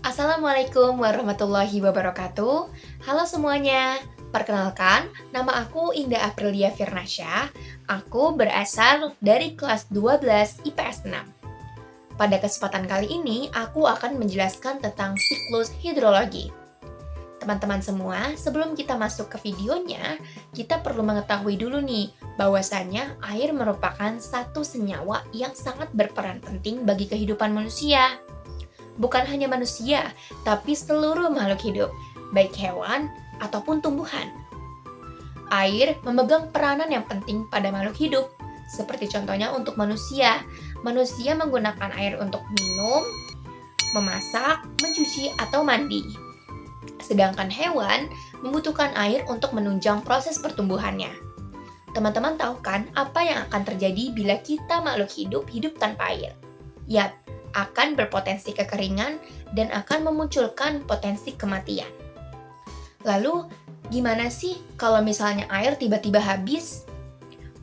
Assalamualaikum warahmatullahi wabarakatuh. Halo semuanya, perkenalkan, nama aku Indah Aprilia Firnasya. Aku berasal dari kelas 12 IPS 6. Pada kesempatan kali ini, aku akan menjelaskan tentang siklus hidrologi. Teman-teman semua, sebelum kita masuk ke videonya, kita perlu mengetahui dulu nih, bahwasannya air merupakan satu senyawa yang sangat berperan penting bagi kehidupan manusia. Bukan hanya manusia, tapi seluruh makhluk hidup, baik hewan ataupun tumbuhan. Air memegang peranan yang penting pada makhluk hidup, seperti contohnya untuk manusia. Manusia menggunakan air untuk minum, memasak, mencuci, atau mandi. Sedangkan hewan membutuhkan air untuk menunjang proses pertumbuhannya. Teman-teman tahu kan apa yang akan terjadi bila kita makhluk hidup tanpa air? Yap, akan berpotensi kekeringan dan akan memunculkan potensi kematian. Lalu, gimana sih kalau misalnya air tiba-tiba habis?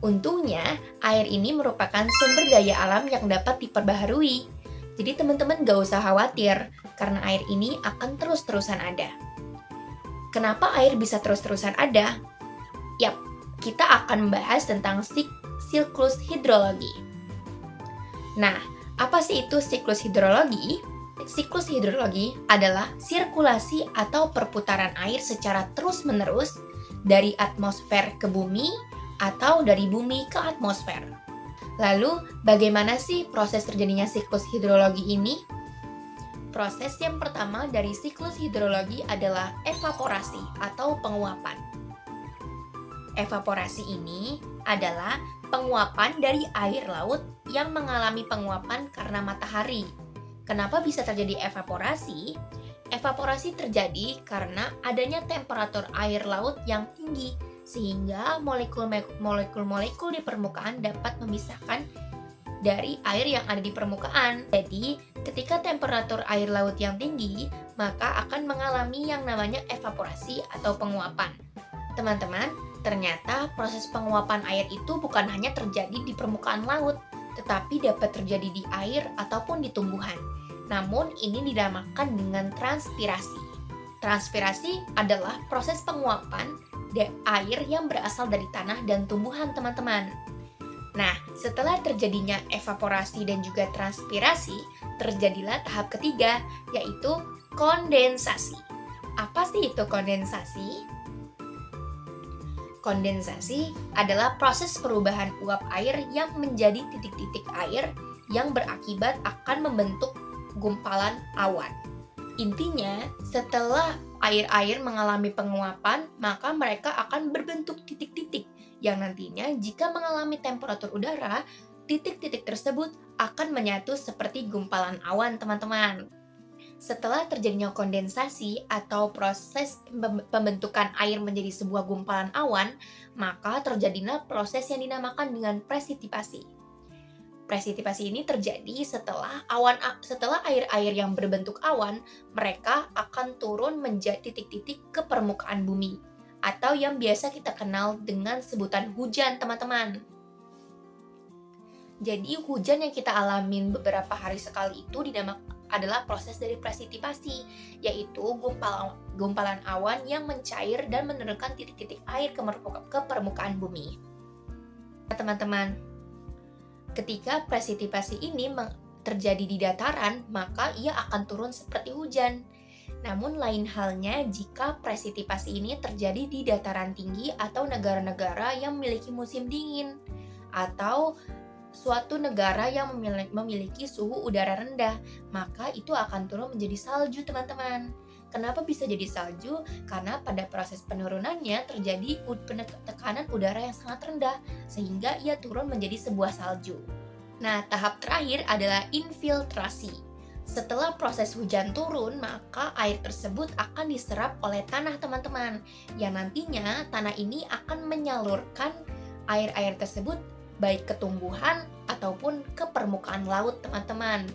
Untungnya, air ini merupakan sumber daya alam yang dapat diperbaharui. Jadi teman-teman gak usah khawatir, karena air ini akan terus-terusan ada. Kenapa air bisa terus-terusan ada? Yap, kita akan membahas tentang siklus hidrologi. Nah, apa sih itu siklus hidrologi? Siklus hidrologi adalah sirkulasi atau perputaran air secara terus-menerus dari atmosfer ke bumi atau dari bumi ke atmosfer. Lalu, bagaimana sih proses terjadinya siklus hidrologi ini? Proses yang pertama dari siklus hidrologi adalah evaporasi atau penguapan. Evaporasi ini adalah penguapan dari air laut yang mengalami penguapan karena matahari. Kenapa bisa terjadi evaporasi? Evaporasi terjadi karena adanya temperatur air laut yang tinggi, sehingga molekul-molekul di permukaan dapat memisahkan dari air yang ada di permukaan. Jadi, ketika temperatur air laut yang tinggi, maka akan mengalami yang namanya evaporasi atau penguapan. Teman-teman, ternyata proses penguapan air itu bukan hanya terjadi di permukaan laut, tetapi dapat terjadi di air ataupun di tumbuhan. Namun ini dinamakan dengan transpirasi. Transpirasi adalah proses penguapan air yang berasal dari tanah dan tumbuhan, teman-teman. Nah, setelah terjadinya evaporasi dan juga transpirasi, terjadilah tahap ketiga, yaitu kondensasi. Apa sih itu kondensasi? Kondensasi adalah proses perubahan uap air yang menjadi titik-titik air yang berakibat akan membentuk gumpalan awan. Intinya, setelah air-air mengalami penguapan, maka mereka akan berbentuk titik-titik yang nantinya jika mengalami temperatur udara, titik-titik tersebut akan menyatu seperti gumpalan awan, teman-teman. Setelah terjadinya kondensasi atau proses pembentukan air menjadi sebuah gumpalan awan, maka terjadilah proses yang dinamakan dengan presipitasi. Presipitasi ini terjadi setelah air-air yang berbentuk awan, mereka akan turun menjadi titik-titik ke permukaan bumi, atau yang biasa kita kenal dengan sebutan hujan, teman-teman. Jadi hujan yang kita alamin beberapa hari sekali itu adalah proses dari presipitasi, yaitu gumpalan awan yang mencair dan menurunkan titik-titik air ke permukaan bumi. Teman-teman, ketika presipitasi ini terjadi di dataran, maka ia akan turun seperti hujan. Namun lain halnya jika presipitasi ini terjadi di dataran tinggi atau negara-negara yang memiliki musim dingin, atau suatu negara yang memiliki suhu udara rendah, maka itu akan turun menjadi salju, teman-teman. Kenapa bisa jadi salju? Karena pada proses penurunannya terjadi tekanan udara yang sangat rendah, sehingga ia turun menjadi sebuah salju. Nah, tahap terakhir adalah infiltrasi. Setelah proses hujan turun, maka air tersebut akan diserap oleh tanah, teman-teman, yang nantinya tanah ini akan menyalurkan air-air tersebut baik ke tumbuhan ataupun ke permukaan laut, teman-teman.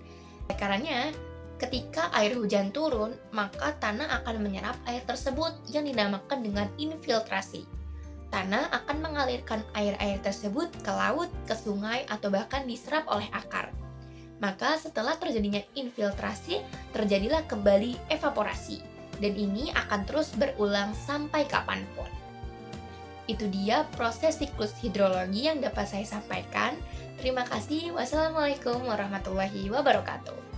Karena ketika air hujan turun, maka tanah akan menyerap air tersebut yang dinamakan dengan infiltrasi. Tanah akan mengalirkan air-air tersebut ke laut, ke sungai, atau bahkan diserap oleh akar. Maka setelah terjadinya infiltrasi, terjadilah kembali evaporasi. Dan ini akan terus berulang sampai kapanpun. Itu dia proses siklus hidrologi yang dapat saya sampaikan. Terima kasih. Wassalamualaikum warahmatullahi wabarakatuh.